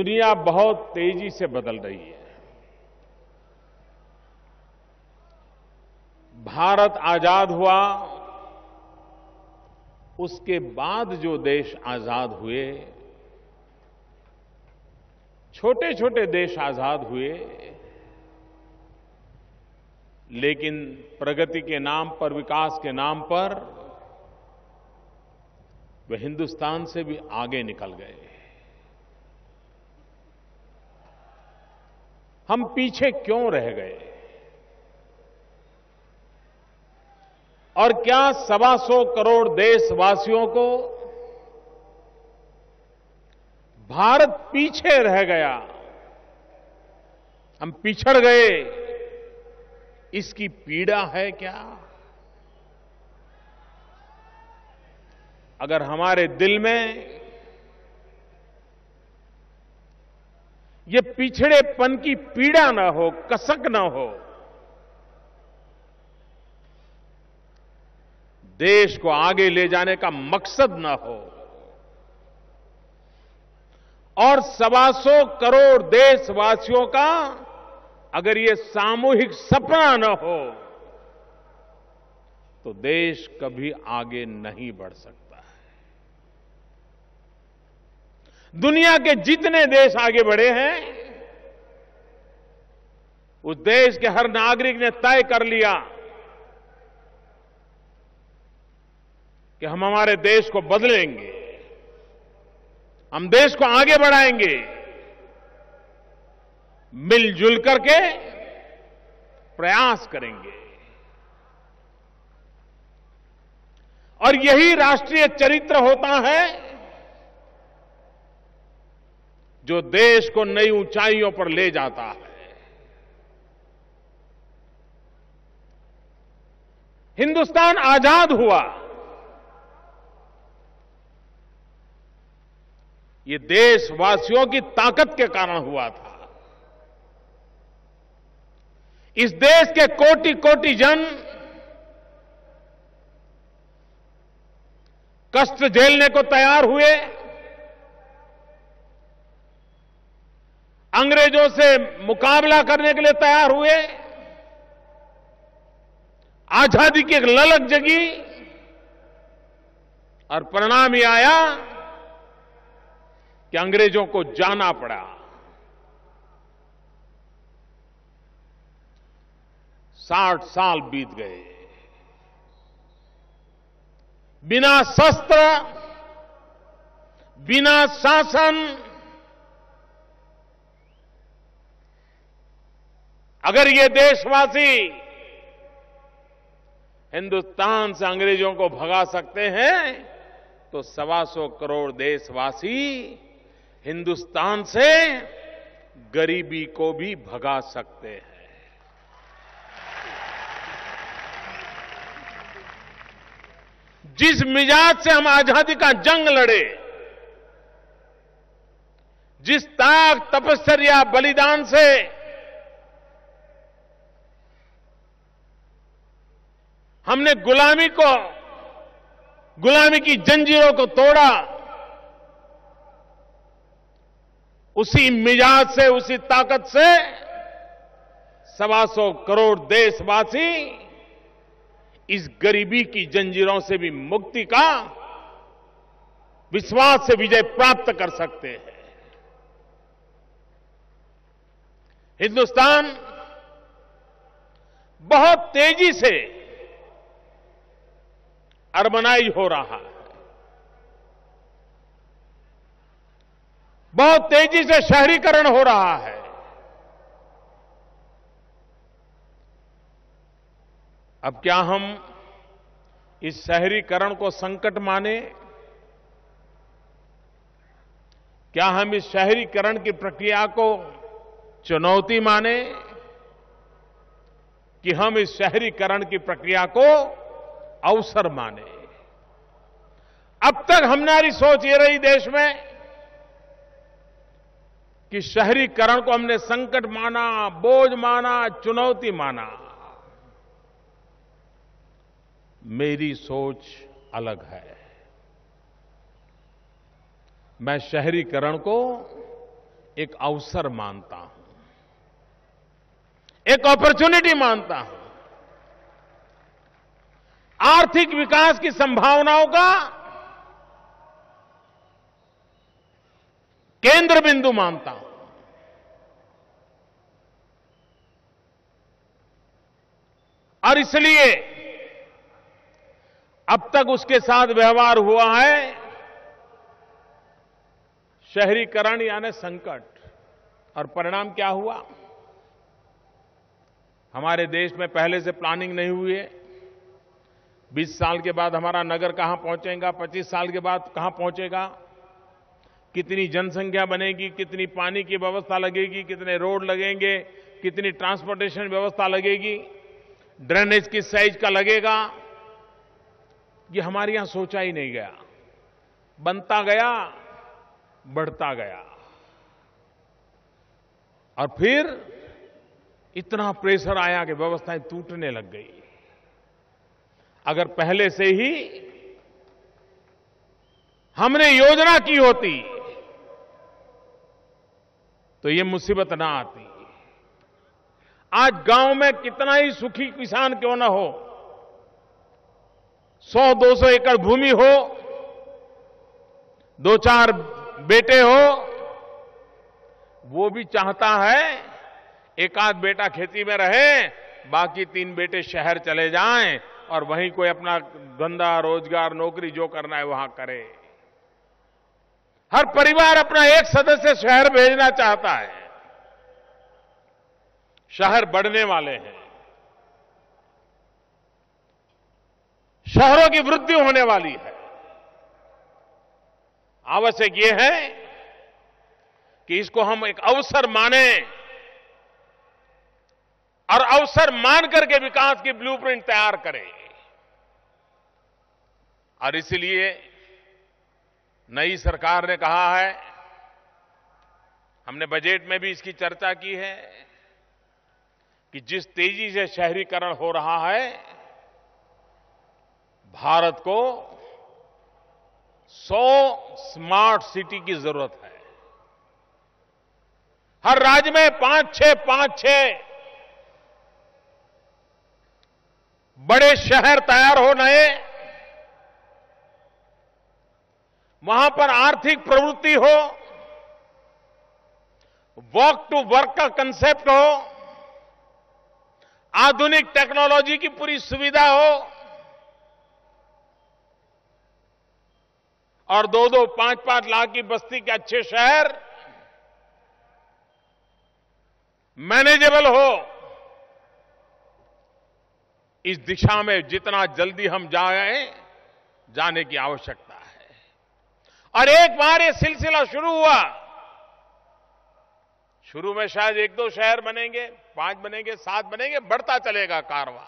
दुनिया बहुत तेजी से बदल रही है। भारत आजाद हुआ, उसके बाद जो देश आजाद हुए, छोटे छोटे देश आजाद हुए, लेकिन प्रगति के नाम पर, विकास के नाम पर वे हिंदुस्तान से भी आगे निकल गए। हम पीछे क्यों रह गए? और क्या 125 करोड़ देशवासियों को भारत पीछे रह गया, हम पिछड़ गए, इसकी पीड़ा है क्या? अगर हमारे दिल में ये पिछड़ेपन की पीड़ा न हो, कसक न हो, देश को आगे ले जाने का मकसद न हो, और 125 करोड़ देशवासियों का अगर ये सामूहिक सपना न हो, तो देश कभी आगे नहीं बढ़ सकता है। दुनिया के जितने देश आगे बढ़े हैं, उस देश के हर नागरिक ने तय कर लिया कि हम हमारे देश को बदलेंगे, हम देश को आगे बढ़ाएंगे, मिलजुल करके प्रयास करेंगे। और यही राष्ट्रीय चरित्र होता है जो देश को नई ऊंचाइयों पर ले जाता है। हिंदुस्तान आजाद हुआ, ये देशवासियों की ताकत के कारण हुआ था। इस देश के कोटि कोटि जन कष्ट झेलने को तैयार हुए, अंग्रेजों से मुकाबला करने के लिए तैयार हुए, आजादी की एक ललक जगी, और परिणाम ये आया कि अंग्रेजों को जाना पड़ा। 60 साल बीत गए, बिना शस्त्र, बिना शासन, अगर ये देशवासी हिंदुस्तान से अंग्रेजों को भगा सकते हैं, तो 125 करोड़ देशवासी हिंदुस्तान से गरीबी को भी भगा सकते हैं। जिस मिजाज से हम आजादी का जंग लड़े, जिस त्याग, तपस्या, बलिदान से हमने गुलामी की जंजीरों को तोड़ा, उसी मिजाज से, उसी ताकत से 125 करोड़ देशवासी इस गरीबी की जंजीरों से भी मुक्ति का विश्वास से विजय प्राप्त कर सकते हैं। हिंदुस्तान बहुत तेजी से अर्बनाइज हो रहा है, बहुत तेजी से शहरीकरण हो रहा है। अब क्या हम इस शहरीकरण को संकट माने? क्या हम इस शहरीकरण की प्रक्रिया को चुनौती माने, कि हम इस शहरीकरण की प्रक्रिया को अवसर माने? अब तक हमारी सोच ये रही देश में कि शहरीकरण को हमने संकट माना, बोझ माना, चुनौती माना। मेरी सोच अलग है। मैं शहरीकरण को एक अवसर मानता हूं, एक अपॉर्चुनिटी मानता हूं, आर्थिक विकास की संभावनाओं का केंद्र बिंदु मानता हूं। और इसलिए अब तक उसके साथ व्यवहार हुआ है शहरीकरण यानी संकट, और परिणाम क्या हुआ? हमारे देश में पहले से प्लानिंग नहीं हुई है। 20 साल के बाद हमारा नगर कहां पहुंचेगा, 25 साल के बाद कहां पहुंचेगा, कितनी जनसंख्या बनेगी, कितनी पानी की व्यवस्था लगेगी, कितने रोड लगेंगे, कितनी ट्रांसपोर्टेशन व्यवस्था लगेगी, ड्रेनेज किस साइज का लगेगा, ये हमारे यहां सोचा ही नहीं गया। बनता गया, बढ़ता गया, और फिर इतना प्रेशर आया कि व्यवस्थाएं टूटने लग गई। अगर पहले से ही हमने योजना की होती तो ये मुसीबत ना आती। आज गांव में कितना ही सुखी किसान क्यों ना हो, 100-200 एकड़ भूमि हो, 2-4 बेटे हो, वो भी चाहता है एक आध बेटा खेती में रहे, बाकी 3 बेटे शहर चले जाएं और वहीं कोई अपना धंधा, रोजगार, नौकरी जो करना है वहां करे। हर परिवार अपना एक सदस्य शहर भेजना चाहता है। शहर बढ़ने वाले हैं, शहरों की वृद्धि होने वाली है। आवश्यक यह है कि इसको हम एक अवसर माने और अवसर मान करके विकास की ब्लूप्रिंट तैयार करें। और इसलिए नई सरकार ने कहा है, हमने बजट में भी इसकी चर्चा की है, कि जिस तेजी से शहरीकरण हो रहा है, भारत को 100 स्मार्ट सिटी की जरूरत है। हर राज्य में 5-6 बड़े शहर तैयार हो नए, वहां पर आर्थिक प्रवृत्ति हो, वॉक टू वर्क का कंसेप्ट हो, आधुनिक टेक्नोलॉजी की पूरी सुविधा हो, और 2-2, 5-5 लाख की बस्ती के अच्छे शहर मैनेजेबल हो। इस दिशा में जितना जल्दी हम जाने की आवश्यकता है। और एक बार ये सिलसिला शुरू हुआ, शुरू में शायद 1-2 शहर बनेंगे, 5 बनेंगे, 7 बनेंगे, बढ़ता चलेगा कारवां।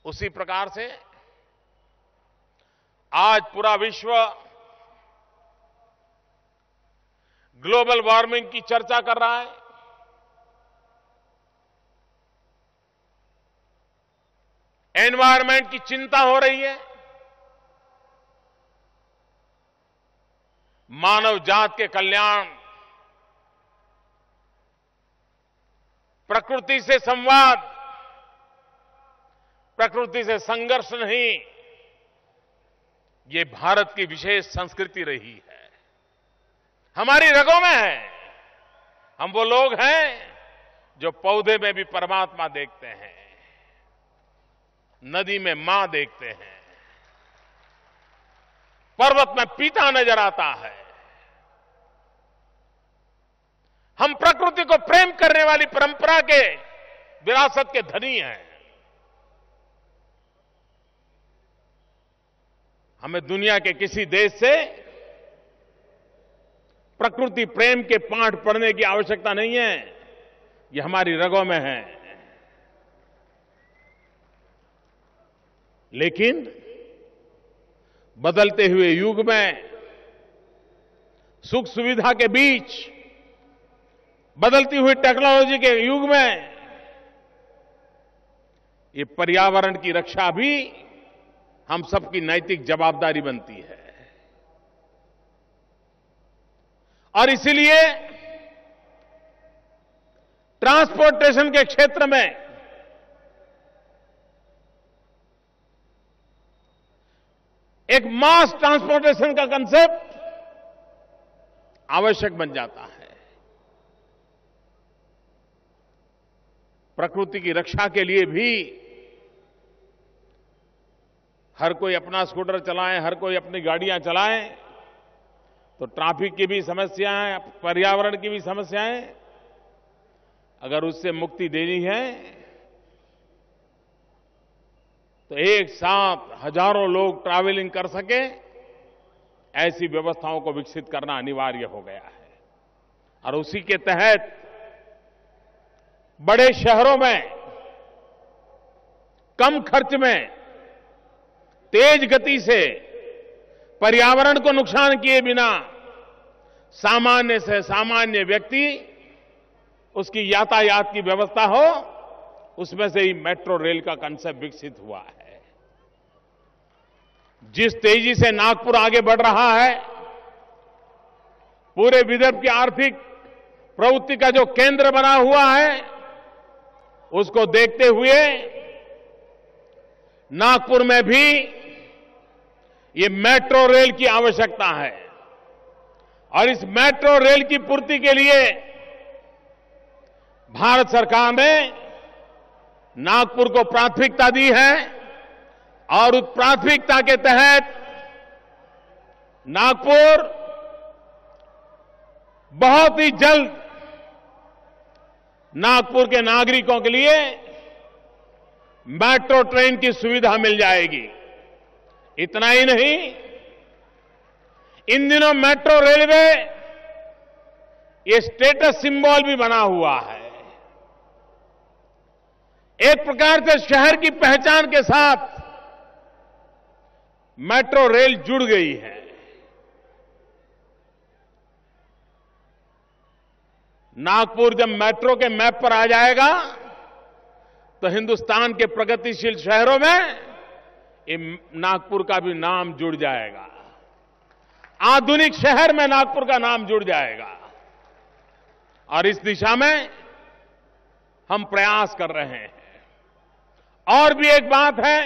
उसी प्रकार से आज पूरा विश्व ग्लोबल वार्मिंग की चर्चा कर रहा है। एनवायरनमेंट की चिंता हो रही है। मानव जात के कल्याण, प्रकृति से संवाद, प्रकृति से संघर्ष नहीं, ये भारत की विशेष संस्कृति रही है, हमारी रगों में है। हम वो लोग हैं जो पौधे में भी परमात्मा देखते हैं, नदी में मां देखते हैं, पर्वत में पिता नजर आता है। हम प्रकृति को प्रेम करने वाली परंपरा के विरासत के धनी हैं। हमें दुनिया के किसी देश से प्रकृति प्रेम के पाठ पढ़ने की आवश्यकता नहीं है, ये हमारी रगों में है। लेकिन बदलते हुए युग में, सुख सुविधा के बीच, बदलती हुई टेक्नोलॉजी के युग में, ये पर्यावरण की रक्षा भी हम सबकी नैतिक जवाबदारी बनती है। और इसीलिए ट्रांसपोर्टेशन के क्षेत्र में एक मास ट्रांसपोर्टेशन का कंसेप्ट आवश्यक बन जाता है। प्रकृति की रक्षा के लिए भी हर कोई अपना स्कूटर चलाएं, हर कोई अपनी गाड़ियां चलाएं, तो ट्रैफिक की भी समस्याएं, पर्यावरण की भी समस्याएं, अगर उससे मुक्ति देनी है तो एक साथ हजारों लोग ट्रैवलिंग कर सके, ऐसी व्यवस्थाओं को विकसित करना अनिवार्य हो गया है। और उसी के तहत बड़े शहरों में कम खर्च में तेज गति से पर्यावरण को नुकसान किए बिना सामान्य से सामान्य व्यक्ति उसकी यातायात की व्यवस्था हो, उसमें से ही मेट्रो रेल का कंसेप्ट विकसित हुआ है। जिस तेजी से नागपुर आगे बढ़ रहा है, पूरे विदर्भ की आर्थिक प्रवृत्ति का जो केंद्र बना हुआ है, उसको देखते हुए नागपुर में भी ये मेट्रो रेल की आवश्यकता है। और इस मेट्रो रेल की पूर्ति के लिए भारत सरकार ने नागपुर को प्राथमिकता दी है और उस प्राथमिकता के तहत नागपुर बहुत ही जल्द नागपुर के नागरिकों के लिए मेट्रो ट्रेन की सुविधा मिल जाएगी। इतना ही नहीं, इन दिनों मेट्रो रेलवे ये स्टेटस सिंबल भी बना हुआ है। एक प्रकार से शहर की पहचान के साथ मेट्रो रेल जुड़ गई है। नागपुर जब मेट्रो के मैप पर आ जाएगा तो हिंदुस्तान के प्रगतिशील शहरों में ये नागपुर का भी नाम जुड़ जाएगा। आधुनिक शहर में नागपुर का नाम जुड़ जाएगा। और इस दिशा में हम प्रयास कर रहे हैं। और भी एक बात है,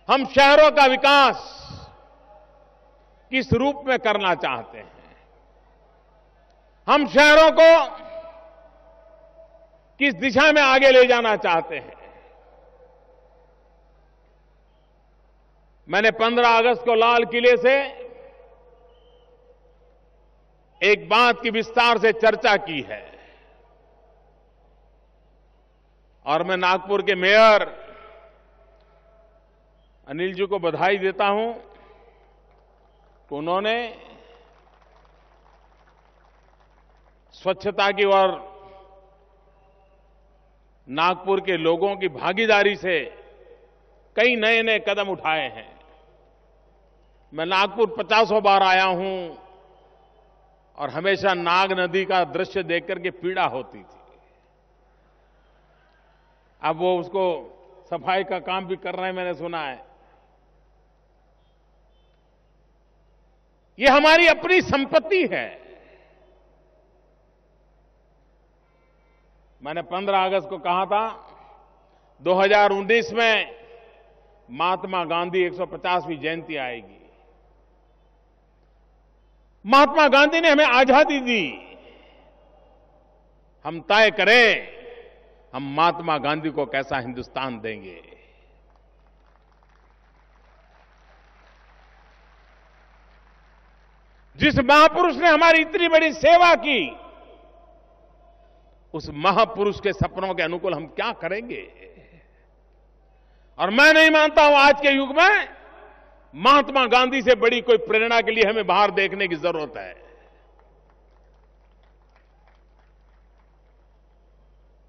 हम शहरों का विकास किस रूप में करना चाहते हैं। हम शहरों को किस दिशा में आगे ले जाना चाहते हैं। मैंने 15 अगस्त को लाल किले से एक बात की विस्तार से चर्चा की है और मैं नागपुर के मेयर अनिल जी को बधाई देता हूं कि उन्होंने स्वच्छता की ओर नागपुर के लोगों की भागीदारी से कई नए नए कदम उठाए हैं। मैं नागपुर 50 बार आया हूं और हमेशा नाग नदी का दृश्य देखकर के पीड़ा होती थी। अब वो उसको सफाई का काम भी कर रहे हैं, मैंने सुना है। ये हमारी अपनी संपत्ति है। मैंने 15 अगस्त को कहा था 2019 में महात्मा गांधी 150वीं जयंती आएगी। महात्मा गांधी ने हमें आजादी दी। हम तय करें हम महात्मा गांधी को कैसा हिंदुस्तान देंगे। जिस महापुरुष ने हमारी इतनी बड़ी सेवा की, उस महापुरुष के सपनों के अनुकूल हम क्या करेंगे। और मैं नहीं मानता हूं आज के युग में महात्मा गांधी से बड़ी कोई प्रेरणा के लिए हमें बाहर देखने की जरूरत है।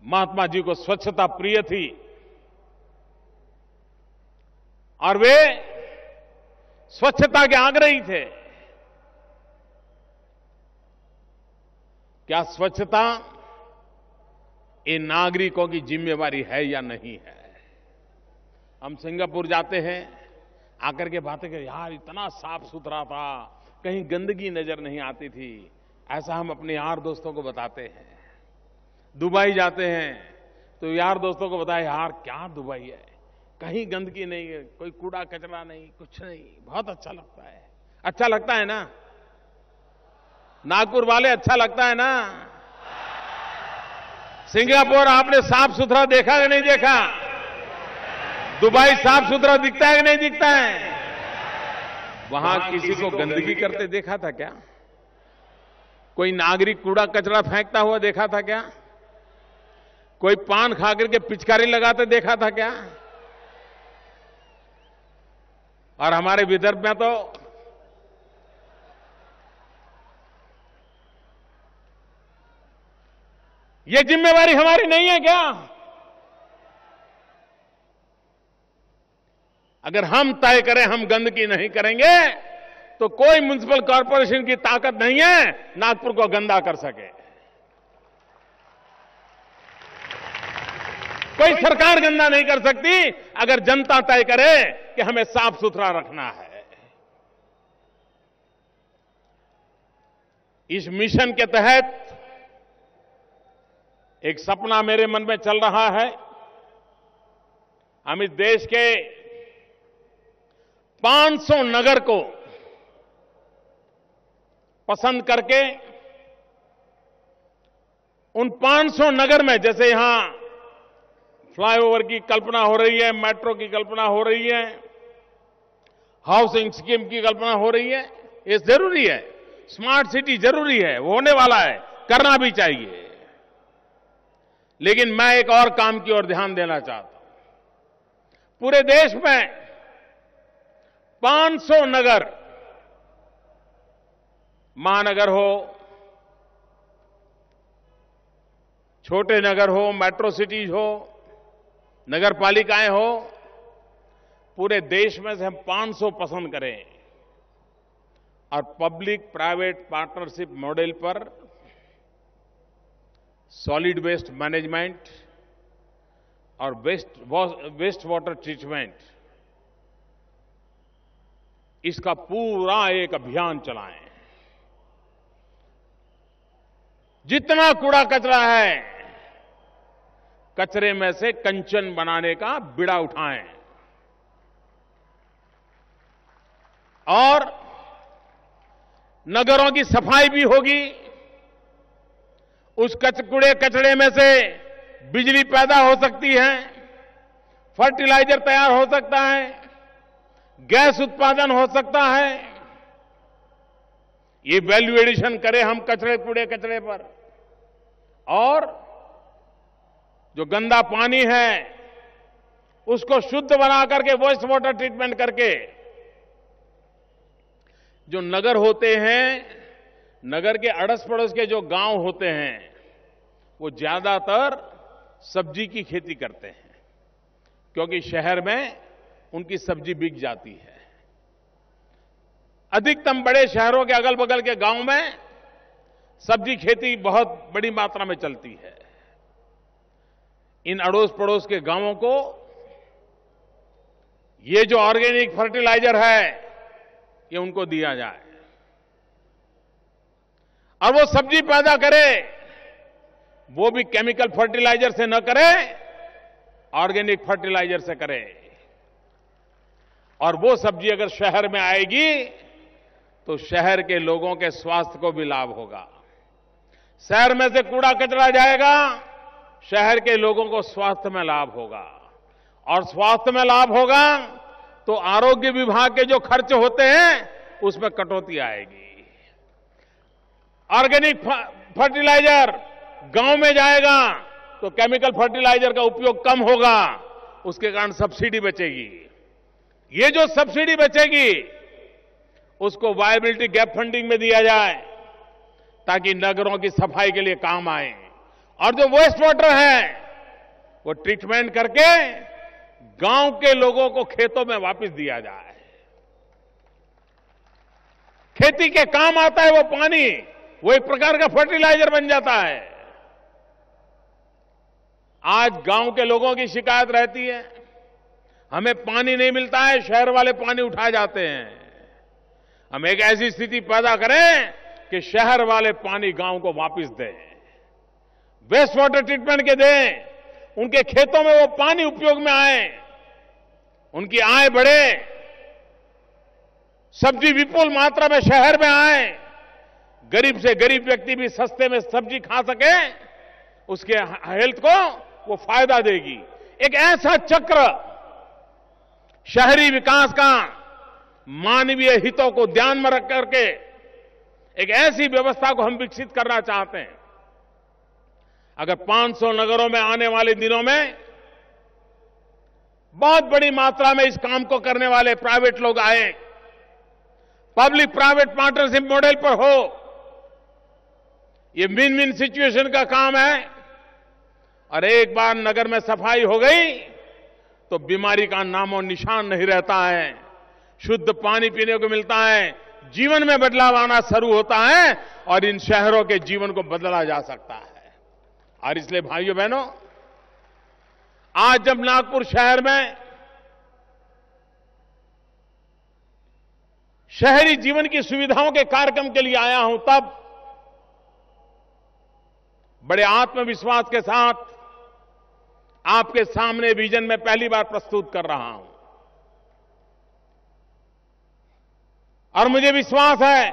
महात्मा जी को स्वच्छता प्रिय थी और वे स्वच्छता के आग्रही थे। क्या स्वच्छता ये नागरिकों की जिम्मेवारी है या नहीं है। हम सिंगापुर जाते हैं, आकर के बातें करें, यार इतना साफ सुथरा था, कहीं गंदगी नजर नहीं आती थी। ऐसा हम अपने यार दोस्तों को बताते हैं। दुबई जाते हैं तो यार दोस्तों को बताए, यार क्या दुबई है, कहीं गंदगी नहीं है, कोई कूड़ा कचरा नहीं, कुछ नहीं, बहुत अच्छा लगता है। अच्छा लगता है ना नागपुर वाले, अच्छा लगता है ना? सिंगापुर आपने साफ सुथरा देखा कि नहीं देखा? दुबई साफ सुथरा दिखता है कि नहीं दिखता है? वहां किसी को गंदगी करते देखा था क्या? कोई नागरिक कूड़ा कचरा फेंकता हुआ देखा था क्या? कोई पान खा करके पिचकारी लगाते देखा था क्या? और हमारे विदर्भ में तो ये जिम्मेवारी हमारी नहीं है क्या? अगर हम तय करें हम गंदगी नहीं करेंगे तो कोई म्युनिसिपल कॉर्पोरेशन की ताकत नहीं है नागपुर को गंदा कर सके। कोई सरकार गंदा नहीं कर सकती अगर जनता तय करे कि हमें साफ सुथरा रखना है। इस मिशन के तहत एक सपना मेरे मन में चल रहा है। हम इस देश के 500 नगर को पसंद करके उन 500 नगर में, जैसे यहां फ्लाईओवर की कल्पना हो रही है, मेट्रो की कल्पना हो रही है, हाउसिंग स्कीम की कल्पना हो रही है, ये जरूरी है। स्मार्ट सिटी जरूरी है, वो होने वाला है, करना भी चाहिए। लेकिन मैं एक और काम की ओर ध्यान देना चाहता हूं। पूरे देश में 500 नगर, महानगर हो, छोटे नगर हो, मेट्रो सिटीज हो, नगर पालिकाएं हो, पूरे देश में से हम 500 पसंद करें और पब्लिक प्राइवेट पार्टनरशिप मॉडल पर सॉलिड वेस्ट मैनेजमेंट और वेस्ट वाटर ट्रीटमेंट, इसका पूरा एक अभियान चलाएं। जितना कूड़ा कचरा है, कचरे में से कंचन बनाने का बीड़ा उठाएं और नगरों की सफाई भी होगी। उस कूड़े कचड़े में से बिजली पैदा हो सकती है, फर्टिलाइजर तैयार हो सकता है, गैस उत्पादन हो सकता है। ये वैल्यू एडिशन करें हम कूड़े कचरे पर। और जो गंदा पानी है उसको शुद्ध बना करके वेस्ट वाटर ट्रीटमेंट करके, जो नगर होते हैं, नगर के अड़ोस पड़ोस के जो गांव होते हैं, वो ज्यादातर सब्जी की खेती करते हैं क्योंकि शहर में उनकी सब्जी बिक जाती है। अधिकतम बड़े शहरों के अगल बगल के गांव में सब्जी खेती बहुत बड़ी मात्रा में चलती है। इन अड़ोस पड़ोस के गांवों को ये जो ऑर्गेनिक फर्टिलाइजर है ये उनको दिया जाए और वो सब्जी पैदा करे, वो भी केमिकल फर्टिलाइजर से न करे, ऑर्गेनिक फर्टिलाइजर से करे। और वो सब्जी अगर शहर में आएगी तो शहर के लोगों के स्वास्थ्य को भी लाभ होगा। शहर में से कूड़ा कचरा जाएगा, शहर के लोगों को स्वास्थ्य में लाभ होगा और स्वास्थ्य में लाभ होगा तो आरोग्य विभाग के जो खर्च होते हैं उसमें कटौती आएगी। ऑर्गेनिक फर्टिलाइजर गांव में जाएगा तो केमिकल फर्टिलाइजर का उपयोग कम होगा, उसके कारण सब्सिडी बचेगी। ये जो सब्सिडी बचेगी उसको वायबिलिटी गैप फंडिंग में दिया जाए ताकि नगरों की सफाई के लिए काम आए। और जो वेस्ट वाटर है वो ट्रीटमेंट करके गांव के लोगों को खेतों में वापस दिया जाए। खेती के काम आता है वो पानी, वो एक प्रकार का फर्टिलाइजर बन जाता है। आज गांव के लोगों की शिकायत रहती है, हमें पानी नहीं मिलता है, शहर वाले पानी उठा जाते हैं। हम एक ऐसी स्थिति पैदा करें कि शहर वाले पानी गांव को वापस दें, वेस्ट वाटर ट्रीटमेंट के दें, उनके खेतों में वो पानी उपयोग में आए, उनकी आय बढ़े, सब्जी विपुल मात्रा में शहर में आए, गरीब से गरीब व्यक्ति भी सस्ते में सब्जी खा सके, उसके हेल्थ को वो फायदा देगी। एक ऐसा चक्र शहरी विकास का मानवीय हितों को ध्यान में रख करके एक ऐसी व्यवस्था को हम विकसित करना चाहते हैं। अगर 500 नगरों में आने वाले दिनों में बहुत बड़ी मात्रा में इस काम को करने वाले प्राइवेट लोग आए, पब्लिक प्राइवेट पार्टनरशिप मॉडल पर हो, ये विन विन सिचुएशन का काम है। और एक बार नगर में सफाई हो गई तो बीमारी का नामो निशान नहीं रहता है, शुद्ध पानी पीने को मिलता है, जीवन में बदलाव आना शुरू होता है और इन शहरों के जीवन को बदला जा सकता है। और इसलिए भाइयों बहनों, आज जब नागपुर शहर में शहरी जीवन की सुविधाओं के कार्यक्रम के लिए आया हूं, तब बड़े आत्मविश्वास के साथ आपके सामने विजन में पहली बार प्रस्तुत कर रहा हूं। और मुझे विश्वास है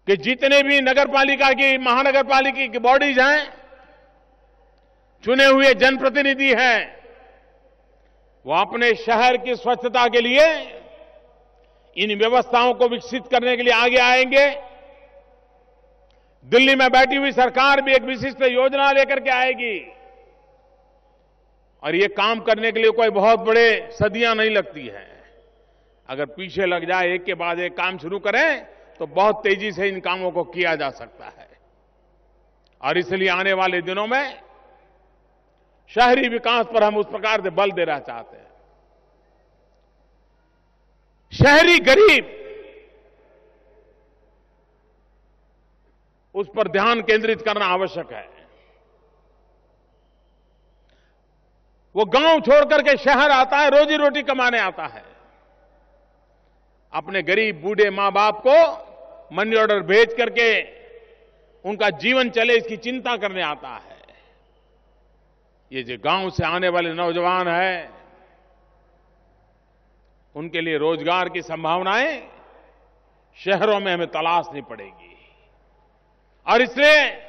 कि जितने भी नगरपालिका की, महानगरपालिका की बॉडीज हैं, चुने हुए जनप्रतिनिधि हैं, वो अपने शहर की स्वच्छता के लिए इन व्यवस्थाओं को विकसित करने के लिए आगे आएंगे। दिल्ली में बैठी हुई सरकार भी एक विशिष्ट योजना लेकर के आएगी और ये काम करने के लिए कोई बहुत बड़े सदियां नहीं लगती हैं। अगर पीछे लग जाए, एक के बाद एक काम शुरू करें, तो बहुत तेजी से इन कामों को किया जा सकता है। और इसलिए आने वाले दिनों में शहरी विकास पर हम उस प्रकार से बल देना चाहते हैं। शहरी गरीब, उस पर ध्यान केंद्रित करना आवश्यक है। वो गांव छोड़ करके शहर आता है, रोजी रोटी कमाने आता है, अपने गरीब बूढ़े मां बाप को मनी ऑर्डर भेज करके उनका जीवन चले, इसकी चिंता करने आता है। ये जो गांव से आने वाले नौजवान हैं, उनके लिए रोजगार की संभावनाएं शहरों में हमें तलाशनी पड़ेगी। और इसलिए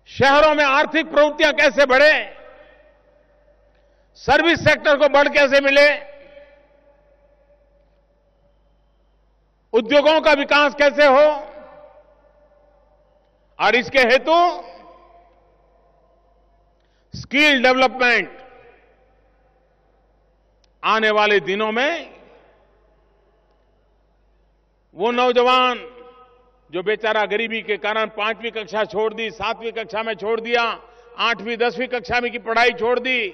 शहरों में आर्थिक प्रवृत्तियां कैसे बढ़े, सर्विस सेक्टर को बढ़ कैसे मिले, उद्योगों का विकास कैसे हो, और इसके हेतु स्किल डेवलपमेंट आने वाले दिनों में वो नौजवान जो बेचारा गरीबी के कारण 5वीं कक्षा छोड़ दी, 7वीं कक्षा में छोड़ दिया, 8वीं 10वीं कक्षा में की पढ़ाई छोड़ दी,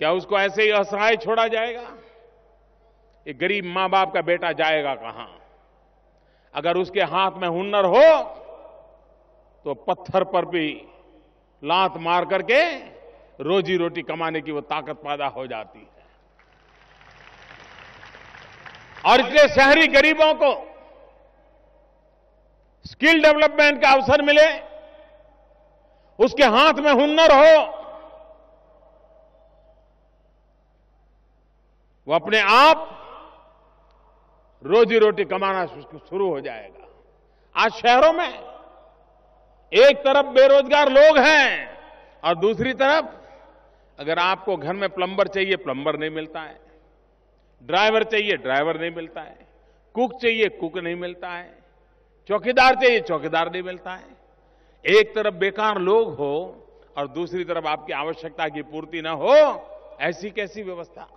क्या उसको ऐसे ही असहाय छोड़ा जाएगा? एक गरीब मां बाप का बेटा जाएगा कहां? अगर उसके हाथ में हुनर हो तो पत्थर पर भी लात मार करके रोजी रोटी कमाने की वो ताकत पैदा हो जाती है। और इसलिए शहरी गरीबों को स्किल डेवलपमेंट का अवसर मिले, उसके हाथ में हुनर हो, वो अपने आप रोजी रोटी कमाना शुरू हो जाएगा। आज शहरों में एक तरफ बेरोजगार लोग हैं और दूसरी तरफ अगर आपको घर में प्लम्बर चाहिए, प्लम्बर नहीं मिलता है, ड्राइवर चाहिए, ड्राइवर नहीं मिलता है, कुक चाहिए, कुक नहीं मिलता है, चौकीदार चाहिए, चौकीदार नहीं मिलता है। एक तरफ बेकार लोग हो और दूसरी तरफ आपकी आवश्यकता की पूर्ति न हो, ऐसी कैसी व्यवस्था?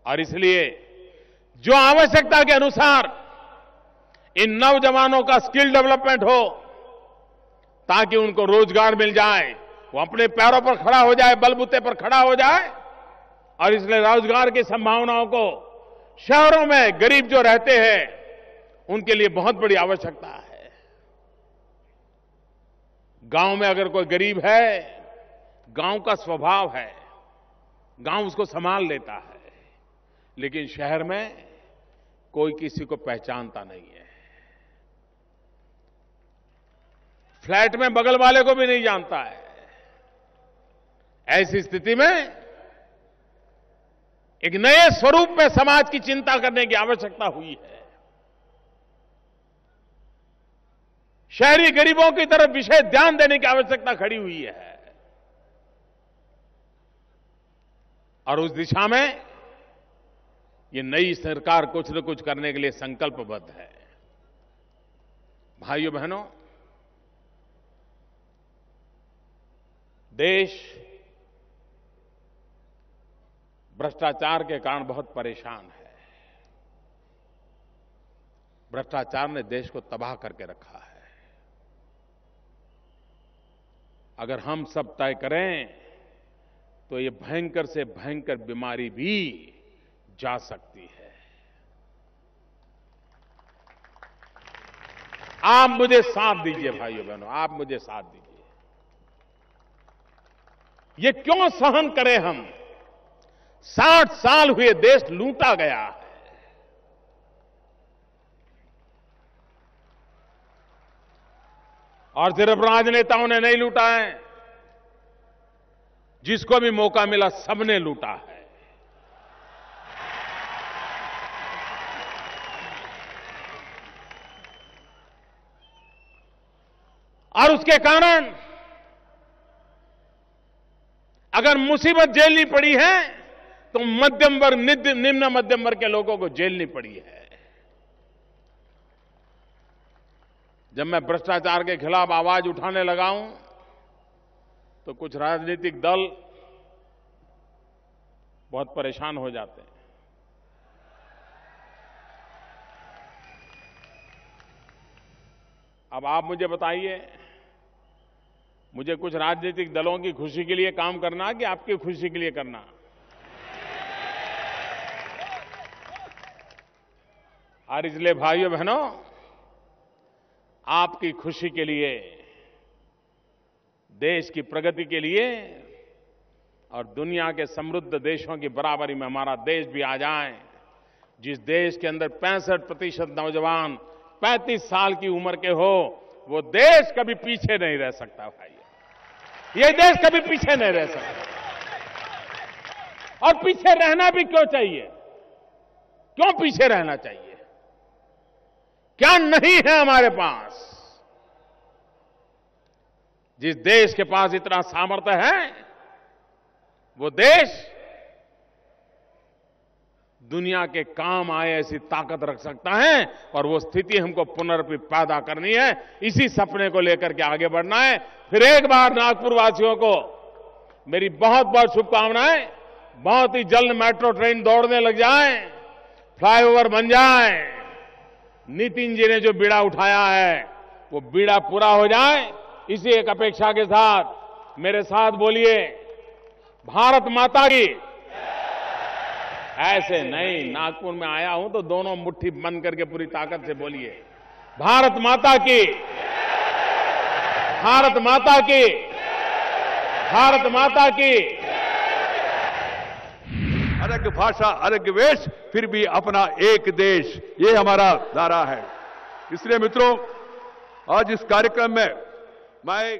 और इसलिए जो आवश्यकता के अनुसार इन नौजवानों का स्किल डेवलपमेंट हो ताकि उनको रोजगार मिल जाए, वो अपने पैरों पर खड़ा हो जाए, बलबूते पर खड़ा हो जाए। और इसलिए रोजगार की संभावनाओं को शहरों में गरीब जो रहते हैं उनके लिए बहुत बड़ी आवश्यकता है। गांव में अगर कोई गरीब है, गांव का स्वभाव है, गांव उसको संभाल लेता है, लेकिन शहर में कोई किसी को पहचानता नहीं है। फ्लैट में बगल वाले को भी नहीं जानता है। ऐसी स्थिति में एक नए स्वरूप में समाज की चिंता करने की आवश्यकता हुई है। शहरी गरीबों की तरफ विशेष ध्यान देने की आवश्यकता खड़ी हुई है और उस दिशा में ये नई सरकार कुछ न कुछ करने के लिए संकल्पबद्ध है। भाइयों बहनों, देश भ्रष्टाचार के कारण बहुत परेशान है। भ्रष्टाचार ने देश को तबाह करके रखा है। अगर हम सब तय करें तो ये भयंकर से भयंकर बीमारी भी जा सकती है। आप मुझे साथ दीजिए भाइयों बहनों, आप मुझे साथ दीजिए। ये क्यों सहन करें हम? 60 साल हुए देश लूटा गया है। और सिर्फ राजनेताओं ने नहीं लूटा है, जिसको भी मौका मिला सबने लूटा है। और उसके कारण अगर मुसीबत झेलनी पड़ी है तो मध्यम वर्ग, निम्न मध्यम वर्ग के लोगों को झेलनी पड़ी है। जब मैं भ्रष्टाचार के खिलाफ आवाज उठाने लगा हूं तो कुछ राजनीतिक दल बहुत परेशान हो जाते हैं। अब आप मुझे बताइए, मुझे कुछ राजनीतिक दलों की खुशी के लिए काम करना कि आपकी खुशी के लिए करना? और इसलिए भाइयों बहनों, आपकी खुशी के लिए, देश की प्रगति के लिए और दुनिया के समृद्ध देशों की बराबरी में हमारा देश भी आ जाए, जिस देश के अंदर 65% नौजवान 35 साल की उम्र के हो, वो देश कभी पीछे नहीं रह सकता भाई। ये देश कभी पीछे नहीं रह सकता। और पीछे रहना भी क्यों चाहिए? क्यों पीछे रहना चाहिए? क्या नहीं है हमारे पास? जिस देश के पास इतना सामर्थ्य है, वो देश दुनिया के काम आए ऐसी ताकत रख सकता है। और वो स्थिति हमको पुनर्पि पैदा करनी है। इसी सपने को लेकर के आगे बढ़ना है। फिर एक बार नागपुर वासियों को मेरी बहुत बहुत शुभकामनाएं। बहुत ही जल्द मेट्रो ट्रेन दौड़ने लग जाए, फ्लाईओवर बन जाए। नितिन जी ने जो बीड़ा उठाया है वो बीड़ा पूरा हो जाए, इसी एक अपेक्षा के साथ मेरे साथ बोलिए, भारत माता की। ऐसे नहीं, नागपुर में आया हूं तो दोनों मुट्ठी बंद करके पूरी ताकत से बोलिए, भारत माता की, भारत माता की, भारत माता की। अलग भाषा, अलग वेश, फिर भी अपना एक देश, ये हमारा नारा है। इसलिए मित्रों, आज इस कार्यक्रम में मैं